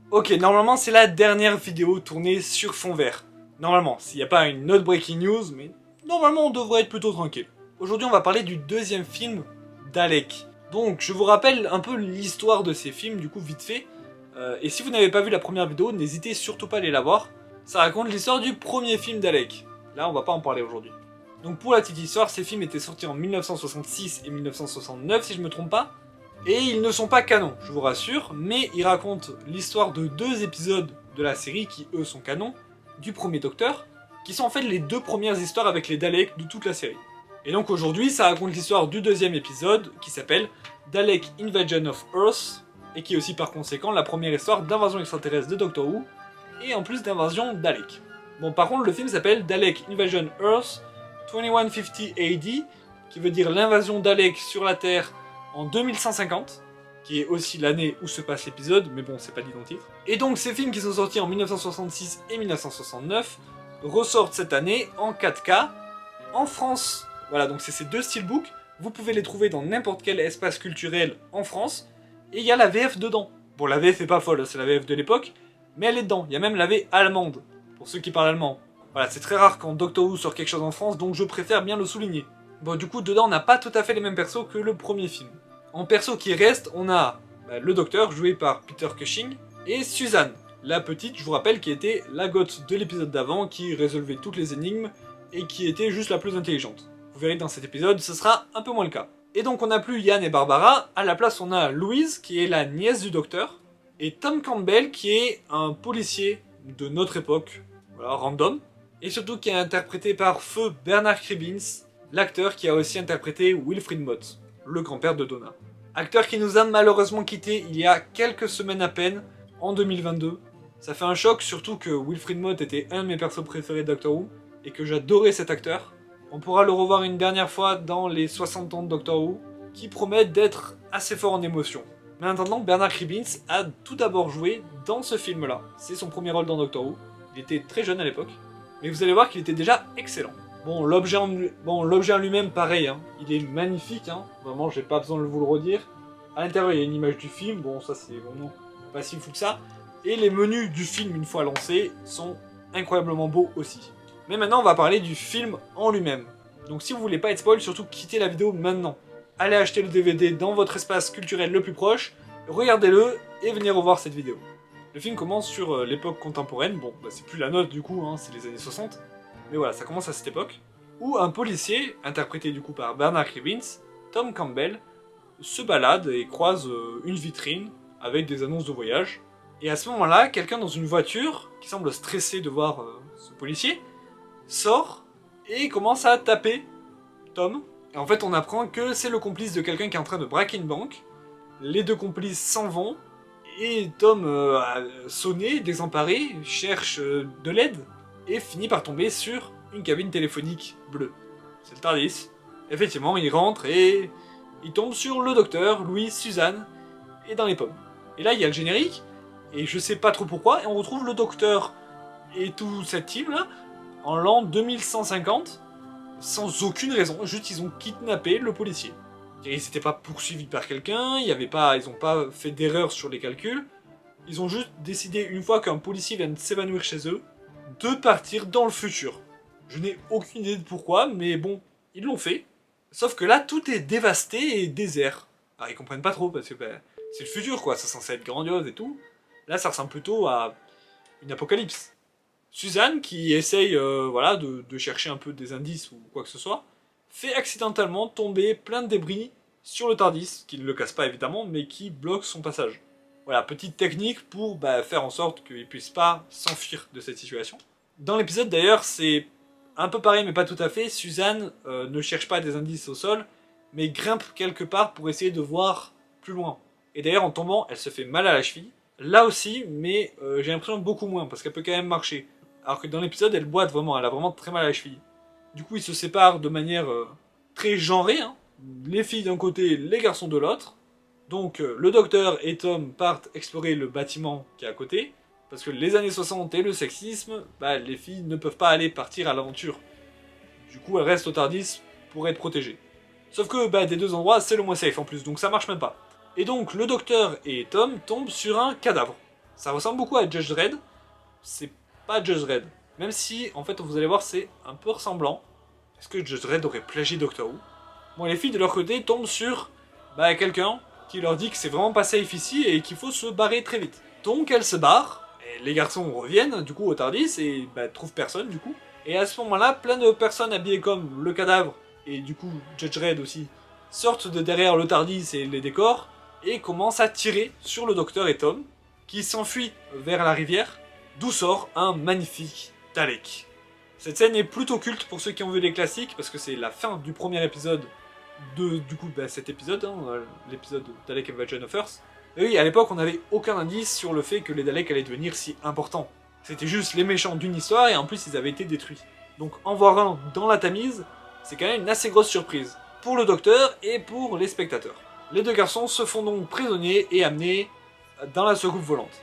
Ok, normalement c'est la dernière vidéo tournée sur fond vert. Normalement, s'il n'y a pas une autre breaking news, mais normalement on devrait être plutôt tranquille. Aujourd'hui on va parler du deuxième film d'Alec. Donc je vous rappelle un peu l'histoire de ces films, du coup vite fait. Et si vous n'avez pas vu la première vidéo, n'hésitez surtout pas à aller la voir. Ça raconte l'histoire du premier film d'Alec. Là on va pas en parler aujourd'hui. Donc pour la petite histoire, ces films étaient sortis en 1966 et 1969 si je me trompe pas. Et ils ne sont pas canons, je vous rassure, mais ils racontent l'histoire de deux épisodes de la série qui eux sont canons, du premier Docteur, qui sont en fait les deux premières histoires avec les Daleks de toute la série. Et donc aujourd'hui, ça raconte l'histoire du deuxième épisode qui s'appelle Dalek Invasion of Earth, et qui est aussi par conséquent la première histoire d'invasion extraterrestre de Doctor Who, et en plus d'invasion Dalek. Bon, par contre, le film s'appelle Dalek Invasion Earth 2150 AD, qui veut dire l'invasion Dalek sur la Terre en 2150, qui est aussi l'année où se passe l'épisode, mais bon, c'est pas dit dans le titre. Et donc, ces films qui sont sortis en 1966 et 1969 ressortent cette année en 4K en France. Voilà, donc c'est ces deux steelbooks. Vous pouvez les trouver dans n'importe quel espace culturel en France. Et il y a la VF dedans. Bon, la VF est pas folle, c'est la VF de l'époque, mais elle est dedans. Il y a même la VF allemande, pour ceux qui parlent allemand. Voilà, c'est très rare quand Doctor Who sort quelque chose en France, donc je préfère bien le souligner. Bon, du coup, dedans, on n'a pas tout à fait les mêmes persos que le premier film. En perso qui reste, on a le Docteur, joué par Peter Cushing, et Suzanne, la petite, je vous rappelle, qui était la goth de l'épisode d'avant, qui résolvait toutes les énigmes, et qui était juste la plus intelligente. Vous verrez dans cet épisode, ce sera un peu moins le cas. Et donc on n'a plus Yann et Barbara, à la place on a Louise, qui est la nièce du Docteur, et Tom Campbell, qui est un policier de notre époque, voilà, random, et surtout qui est interprété par feu Bernard Cribbins, l'acteur qui a aussi interprété Wilfrid Mott, le grand-père de Donna. Acteur qui nous a malheureusement quitté il y a quelques semaines à peine, en 2022. Ça fait un choc, surtout que Wilfrid Mott était un de mes persos préférés de Doctor Who, et que j'adorais cet acteur. On pourra le revoir une dernière fois dans les 60 ans de Doctor Who, qui promettent d'être assez fort en émotion. Mais en attendant, Bernard Cribbins a tout d'abord joué dans ce film-là. C'est son premier rôle dans Doctor Who. Il était très jeune à l'époque, mais vous allez voir qu'il était déjà excellent. Bon, l'objet en lui-même, pareil, hein. Il est magnifique, hein. Vraiment, j'ai pas besoin de vous le redire. À l'intérieur, il y a une image du film, bon, ça c'est vraiment pas si fou que ça. Et les menus du film, une fois lancés, sont incroyablement beaux aussi. Mais maintenant, on va parler du film en lui-même. Donc si vous voulez pas être spoil, surtout quittez la vidéo maintenant. Allez acheter le DVD dans votre espace culturel le plus proche, regardez-le et venez revoir cette vidéo. Le film commence sur l'époque contemporaine, bon, bah, c'est plus la nôtre du coup, hein, c'est les années 60. Mais voilà, ça commence à cette époque, où un policier, interprété du coup par Bernard Cribbins, Tom Campbell, se balade et croise une vitrine avec des annonces de voyage. Et à ce moment-là, quelqu'un dans une voiture, qui semble stressé de voir ce policier, sort et commence à taper Tom. Et en fait, on apprend que c'est le complice de quelqu'un qui est en train de braquer une banque. Les deux complices s'en vont, et Tom, sonné, désemparé, cherche de l'aide, et finit par tomber sur une cabine téléphonique bleue. C'est le TARDIS. Effectivement, il rentre et il tombe sur le Docteur, Louise, Suzanne, et dans les pommes. Et là, il y a le générique, et je sais pas trop pourquoi, et on retrouve le Docteur et toute cette team-là en l'an 2150, sans aucune raison, juste ils ont kidnappé le policier. Ils s'étaient pas poursuivis par quelqu'un, ils ont pas fait d'erreur sur les calculs, ils ont juste décidé, une fois qu'un policier vient de s'évanouir chez eux, de partir dans le futur. Je n'ai aucune idée de pourquoi, mais bon, ils l'ont fait. Sauf que là, tout est dévasté et désert. Alors ils comprennent pas trop, parce que c'est le futur quoi, c'est censé être grandiose et tout. Là, ça ressemble plutôt à une apocalypse. Suzanne, qui essaye voilà, de chercher un peu des indices ou quoi que ce soit, fait accidentellement tomber plein de débris sur le TARDIS, qui ne le casse pas évidemment, mais qui bloque son passage. Voilà, petite technique pour faire en sorte qu'il ne puisse pas s'enfuir de cette situation. Dans l'épisode d'ailleurs, c'est un peu pareil mais pas tout à fait, Suzanne ne cherche pas des indices au sol, mais grimpe quelque part pour essayer de voir plus loin. Et d'ailleurs en tombant, elle se fait mal à la cheville. Là aussi, mais j'ai l'impression beaucoup moins, parce qu'elle peut quand même marcher. Alors que dans l'épisode, elle boite vraiment, elle a vraiment très mal à la cheville. Du coup, ils se séparent de manière très genrée, hein. Les filles d'un côté, les garçons de l'autre. Donc le Docteur et Tom partent explorer le bâtiment qui est à côté, parce que les années 60 et le sexisme, les filles ne peuvent pas aller partir à l'aventure. Du coup, elles restent au TARDIS pour être protégées. Sauf que des deux endroits, c'est le moins safe en plus, donc ça marche même pas. Et donc le Docteur et Tom tombent sur un cadavre. Ça ressemble beaucoup à Judge Dredd. C'est pas Judge Dredd. Même si, en fait, vous allez voir, c'est un peu ressemblant. Est-ce que Judge Dredd aurait plagié Doctor Who? Bon, les filles, de leur côté, tombent sur quelqu'un qui leur dit que c'est vraiment pas safe ici et qu'il faut se barrer très vite. Donc, elles se barrent, et les garçons reviennent, du coup, au Tardis, et trouvent personne, du coup. Et à ce moment-là, plein de personnes habillées comme le cadavre, et du coup, Judge Dredd aussi, sortent de derrière le Tardis et les décors, et commencent à tirer sur le Docteur et Tom, qui s'enfuient vers la rivière, d'où sort un magnifique Dalek. Cette scène est plutôt culte pour ceux qui ont vu les classiques, parce que c'est la fin du premier épisode de, cet épisode, l'épisode Dalek Invasion of Earth. Et oui, à l'époque, on n'avait aucun indice sur le fait que les Daleks allaient devenir si importants. C'était juste les méchants d'une histoire, et en plus, ils avaient été détruits. Donc, en voir un dans la Tamise, c'est quand même une assez grosse surprise. Pour le Docteur et pour les spectateurs. Les deux garçons se font donc prisonniers et amenés dans la soucoupe volante.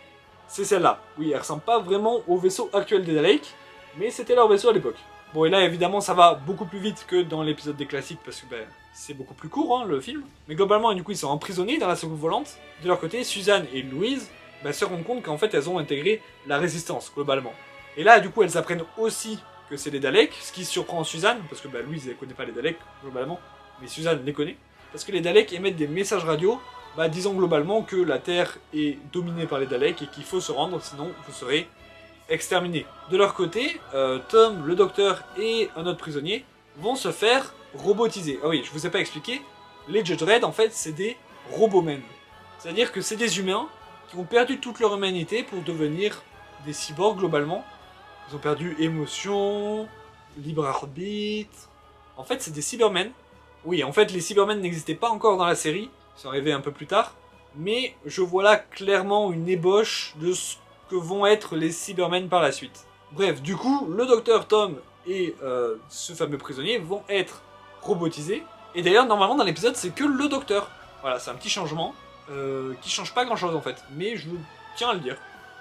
C'est celle-là. Oui, elle ressemble pas vraiment au vaisseau actuel des Daleks, mais c'était leur vaisseau à l'époque. Bon, et là, évidemment, ça va beaucoup plus vite que dans l'épisode des classiques, parce que c'est beaucoup plus court, le film. Mais globalement, du coup, ils sont emprisonnés dans la soucoupe volante. De leur côté, Suzanne et Louise se rendent compte qu'en fait, elles ont intégré la résistance, globalement. Et là, du coup, elles apprennent aussi que c'est les Daleks, ce qui surprend Suzanne, parce que Louise, elle connaît pas les Daleks, globalement, mais Suzanne les connaît. Parce que les Daleks émettent des messages radio, disant globalement que la Terre est dominée par les Daleks et qu'il faut se rendre, sinon vous serez exterminés. De leur côté, Tom, le Docteur et un autre prisonnier vont se faire robotiser. Ah oui, je vous ai pas expliqué, les Judge Dredd, en fait, c'est des robomen. C'est-à-dire que c'est des humains qui ont perdu toute leur humanité pour devenir des cyborgs, globalement. Ils ont perdu émotion, libre arbitre... En fait, c'est des Cybermen. Oui, en fait, les Cybermen n'existaient pas encore dans la série, ils sont arrivés un peu plus tard, mais je vois là clairement une ébauche de ce que vont être les Cybermen par la suite. Bref, du coup, le Docteur, Tom et ce fameux prisonnier vont être robotisés, et d'ailleurs, normalement, dans l'épisode, c'est que le Docteur. Voilà, c'est un petit changement, qui change pas grand-chose en fait, mais je tiens à le dire.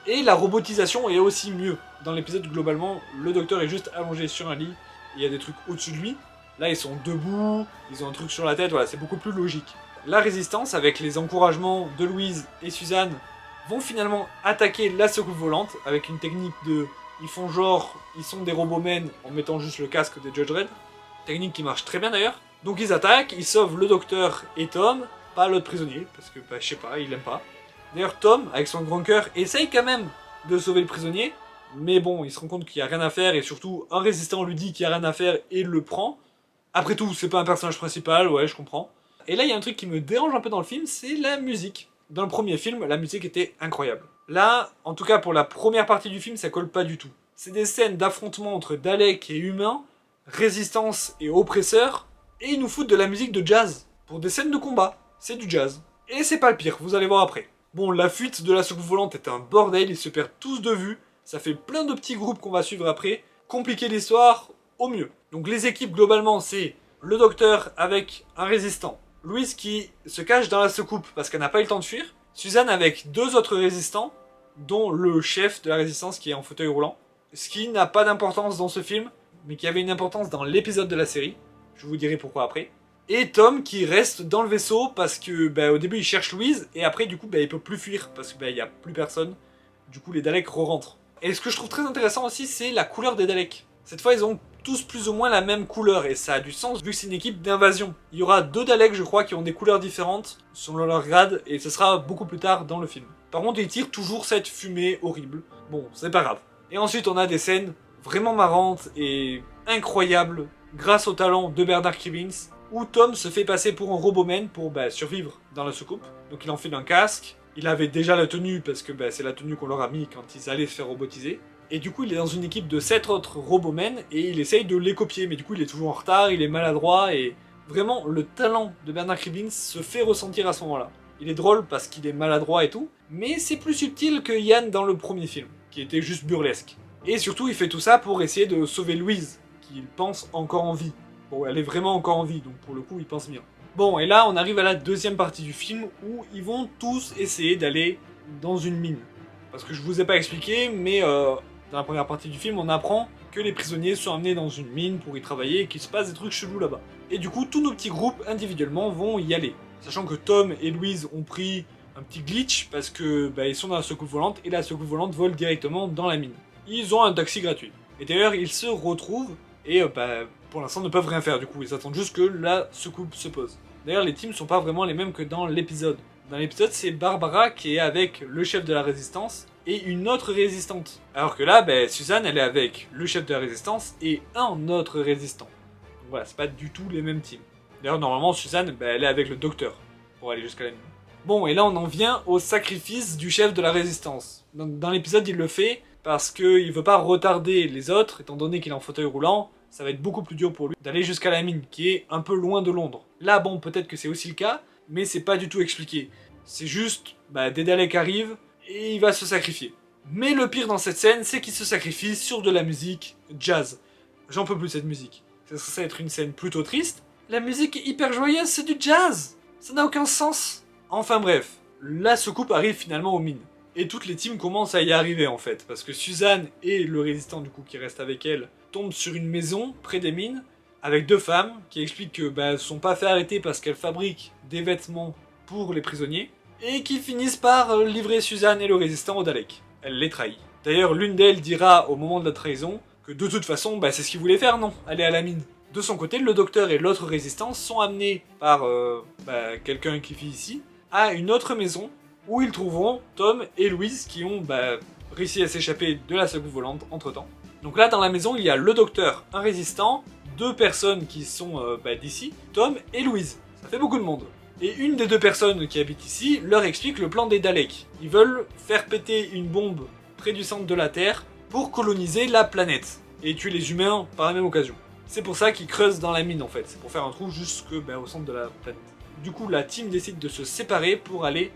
Et la robotisation est aussi mieux. Dans l'épisode, globalement, le Docteur est juste allongé sur un lit, et il y a des trucs au-dessus de lui. Là, ils sont debout, ils ont un truc sur la tête, voilà, c'est beaucoup plus logique. La résistance, avec les encouragements de Louise et Suzanne, vont finalement attaquer la soucoupe volante, avec une technique de... Ils font genre, ils sont des robomen en mettant juste le casque des Judge Dredd. Technique qui marche très bien d'ailleurs. Donc ils attaquent, ils sauvent le Docteur et Tom, pas l'autre prisonnier, parce que, je sais pas, il l'aime pas. D'ailleurs, Tom, avec son grand cœur, essaye quand même de sauver le prisonnier, mais bon, il se rend compte qu'il y a rien à faire, et surtout, un résistant lui dit qu'il y a rien à faire, et le prend. Après tout, c'est pas un personnage principal, ouais, je comprends. Et là, il y a un truc qui me dérange un peu dans le film, c'est la musique. Dans le premier film, la musique était incroyable. Là, en tout cas pour la première partie du film, ça colle pas du tout. C'est des scènes d'affrontement entre Daleks et humains, résistance et oppresseurs, et ils nous foutent de la musique de jazz. Pour des scènes de combat, c'est du jazz. Et c'est pas le pire, vous allez voir après. Bon, la fuite de la soucoupe volante est un bordel, ils se perdent tous de vue, ça fait plein de petits groupes qu'on va suivre après, compliquer l'histoire au mieux. Donc les équipes globalement c'est le Docteur avec un résistant, Louise qui se cache dans la soucoupe parce qu'elle n'a pas eu le temps de fuir, Suzanne avec deux autres résistants, dont le chef de la résistance qui est en fauteuil roulant, ce qui n'a pas d'importance dans ce film, mais qui avait une importance dans l'épisode de la série, je vous dirai pourquoi après. Et Tom qui reste dans le vaisseau parce que au début il cherche Louise et après du coup il peut plus fuir parce que il y a plus personne. Du coup les Daleks re-rentrent. Et ce que je trouve très intéressant aussi c'est la couleur des Daleks. Cette fois ils ont tous plus ou moins la même couleur et ça a du sens vu que c'est une équipe d'invasion. Il y aura deux Daleks je crois qui ont des couleurs différentes selon leur grade et ce sera beaucoup plus tard dans le film. Par contre ils tirent toujours cette fumée horrible. Bon c'est pas grave. Et ensuite on a des scènes vraiment marrantes et incroyables grâce au talent de Bernard Cribbins, où Tom se fait passer pour un roboman pour survivre dans la soucoupe. Donc il enfile un casque, il avait déjà la tenue parce que c'est la tenue qu'on leur a mis quand ils allaient se faire robotiser. Et du coup il est dans une équipe de 7 autres robomen et il essaye de les copier, mais du coup il est toujours en retard, il est maladroit et vraiment le talent de Bernard Cribbins se fait ressentir à ce moment-là. Il est drôle parce qu'il est maladroit et tout, mais c'est plus subtil que Yann dans le premier film, qui était juste burlesque. Et surtout il fait tout ça pour essayer de sauver Louise, qu'il pense encore en vie. Bon, elle est vraiment encore en vie, donc pour le coup, il pense bien. Bon, et là, on arrive à la deuxième partie du film, où ils vont tous essayer d'aller dans une mine. Parce que je vous ai pas expliqué, mais dans la première partie du film, on apprend que les prisonniers sont amenés dans une mine pour y travailler et qu'il se passe des trucs chelous là-bas. Et du coup, tous nos petits groupes, individuellement, vont y aller. Sachant que Tom et Louise ont pris un petit glitch parce que ils sont dans la secoupe volante et la secoupe volante vole directement dans la mine. Ils ont un taxi gratuit. Et d'ailleurs, ils se retrouvent et pour l'instant ne peuvent rien faire du coup. Ils attendent juste que la secoupe se pose. D'ailleurs, les teams sont pas vraiment les mêmes que dans l'épisode. Dans l'épisode, c'est Barbara qui est avec le chef de la résistance et une autre résistante. Alors que là, Suzanne, elle est avec le chef de la résistance et un autre résistant. Donc voilà, c'est pas du tout les mêmes teams. D'ailleurs, normalement, Suzanne, elle est avec le docteur pour aller jusqu'à la mine. Bon, et là, on en vient au sacrifice du chef de la résistance. Dans l'épisode, il le fait parce qu'il veut pas retarder les autres, étant donné qu'il est en fauteuil roulant. Ça va être beaucoup plus dur pour lui d'aller jusqu'à la mine, qui est un peu loin de Londres. Là, bon, peut-être que c'est aussi le cas, mais c'est pas du tout expliqué. C'est juste, des Daleks arrivent, et il va se sacrifier. Mais le pire dans cette scène, c'est qu'il se sacrifie sur de la musique jazz. J'en peux plus de cette musique. C'est censé être une scène plutôt triste. La musique est hyper joyeuse, c'est du jazz. Ça n'a aucun sens. Enfin bref, la secoupe arrive finalement aux mines. Et toutes les teams commencent à y arriver en fait. Parce que Suzanne et le résistant du coup qui reste avec elle tombent sur une maison près des mines avec deux femmes qui expliquent que elles sont pas fait arrêter parce qu'elles fabriquent des vêtements pour les prisonniers. Et qui finissent par livrer Suzanne et le résistant aux Daleks. Elle les trahit. D'ailleurs, l'une d'elles dira au moment de la trahison que de toute façon, c'est ce qu'ils voulaient faire, non? Aller à la mine. De son côté, le docteur et l'autre résistant sont amenés par quelqu'un qui vit ici à une autre maison où ils trouveront Tom et Louise qui ont réussi à s'échapper de la secoupe volante entre temps. Donc là, dans la maison, il y a le docteur, un résistant, deux personnes qui sont d'ici, Tom et Louise. Ça fait beaucoup de monde. Et une des deux personnes qui habitent ici leur explique le plan des Daleks. Ils veulent faire péter une bombe près du centre de la Terre pour coloniser la planète et tuer les humains par la même occasion. C'est pour ça qu'ils creusent dans la mine en fait, c'est pour faire un trou jusque au centre de la planète. Du coup, la team décide de se séparer pour aller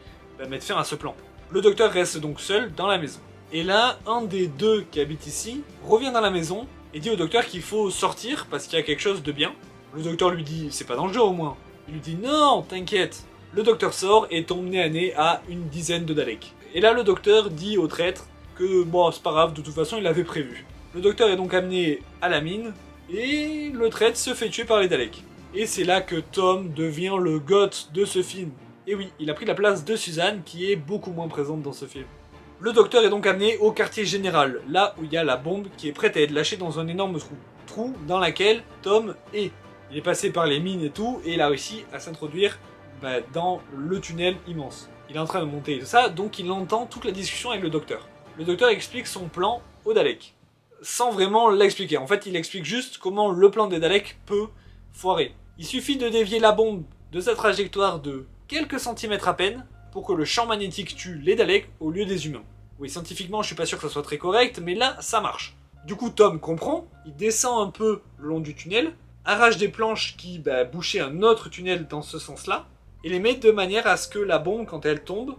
mettre fin à ce plan. Le docteur reste donc seul dans la maison. Et là, un des deux qui habite ici revient dans la maison et dit au docteur qu'il faut sortir parce qu'il y a quelque chose de bien. Le docteur lui dit « c'est pas dangereux au moins ». Il lui dit « non, t'inquiète ». Le docteur sort et tombe nez à nez à une dizaine de Daleks. Et là, le docteur dit au traître que c'est pas grave, de toute façon, il l'avait prévu. Le docteur est donc amené à la mine et le traître se fait tuer par les Daleks. Et c'est là que Tom devient le goth de ce film. Et oui, il a pris la place de Suzanne qui est beaucoup moins présente dans ce film. Le docteur est donc amené au quartier général, là où il y a la bombe qui est prête à être lâchée dans un énorme trou. Trou dans laquelle Tom est. Il est passé par les mines et tout, et il a réussi à s'introduire dans le tunnel immense. Il est en train de monter et tout ça, donc il entend toute la discussion avec le docteur. Le docteur explique son plan aux Daleks, sans vraiment l'expliquer. En fait, il explique juste comment le plan des Daleks peut foirer. Il suffit de dévier la bombe de sa trajectoire de quelques centimètres à peine pour que le champ magnétique tue les Daleks au lieu des humains. Oui, scientifiquement, je suis pas sûr que ça soit très correct, mais là, ça marche. Du coup, Tom comprend, il descend un peu le long du tunnel, arrache des planches qui bouchaient un autre tunnel dans ce sens-là, et les met de manière à ce que la bombe, quand elle tombe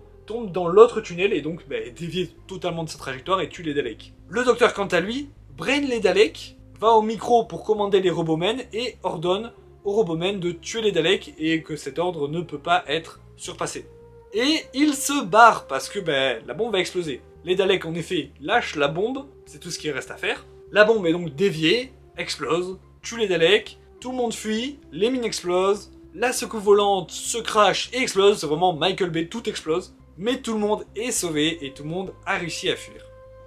dans l'autre tunnel et donc dévie totalement de sa trajectoire et tue les Daleks. Le docteur, quant à lui, brain les Daleks, va au micro pour commander les Robomen et ordonne aux Robomen de tuer les Daleks et que cet ordre ne peut pas être surpassé. Et il se barre parce que la bombe va exploser. Les Daleks en effet lâchent la bombe, c'est tout ce qu'il reste à faire. La bombe est donc déviée, explose, tue les Daleks, tout le monde fuit, les mines explosent, la secoupe volante se crache et explose, c'est vraiment Michael Bay, tout explose. Mais tout le monde est sauvé et tout le monde a réussi à fuir.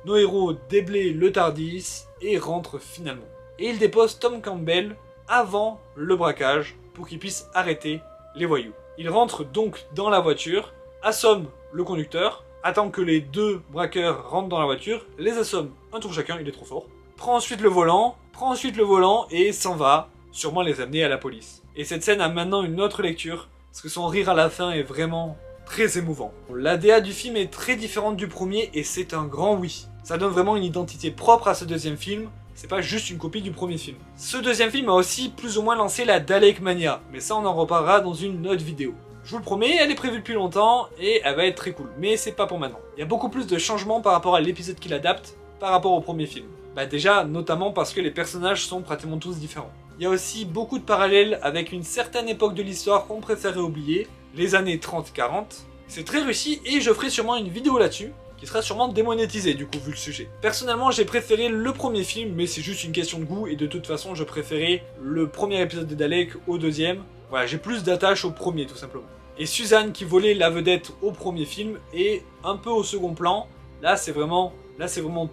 Nos héros déblayent le TARDIS et rentrent finalement. Et ils déposent Tom Campbell avant le braquage pour qu'il puisse arrêter les voyous. Ils rentrent donc dans la voiture, assomment le conducteur, attend que les deux braqueurs rentrent dans la voiture, les assomme un tour chacun, il est trop fort, prend ensuite le volant et s'en va, sûrement les amener à la police. Et cette scène a maintenant une autre lecture, parce que son rire à la fin est vraiment très émouvant. La DA du film est très différente du premier et c'est un grand oui. Ça donne vraiment une identité propre à ce deuxième film, c'est pas juste une copie du premier film. Ce deuxième film a aussi plus ou moins lancé la Dalek Mania, mais ça on en reparlera dans une autre vidéo. Je vous le promets, elle est prévue depuis longtemps et elle va être très cool, mais c'est pas pour maintenant. Il y a beaucoup plus de changements par rapport à l'épisode qui l'adapte, par rapport au premier film. Déjà, notamment parce que les personnages sont pratiquement tous différents. Il y a aussi beaucoup de parallèles avec une certaine époque de l'histoire qu'on préférait oublier, les années 30-40. C'est très réussi et je ferai sûrement une vidéo là-dessus, qui sera sûrement démonétisée du coup vu le sujet. Personnellement j'ai préféré le premier film, mais c'est juste une question de goût et de toute façon je préférais le premier épisode de Dalek au deuxième. Voilà, j'ai plus d'attache au premier tout simplement. Et Suzanne qui volait la vedette au premier film et un peu au second plan. Là c'est vraiment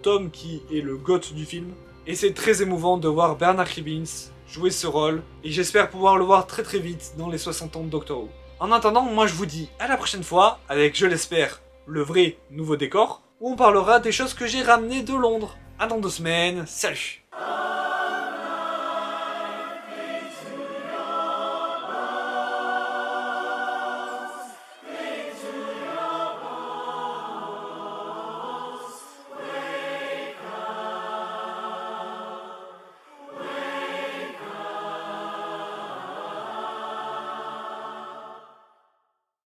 Tom qui est le goth du film. Et c'est très émouvant de voir Bernard Cribbins jouer ce rôle. Et j'espère pouvoir le voir très très vite dans les 60 ans de Doctor Who. En attendant, moi je vous dis à la prochaine fois avec, je l'espère, le vrai nouveau décor, où on parlera des choses que j'ai ramenées de Londres. À dans 2 semaines, salut!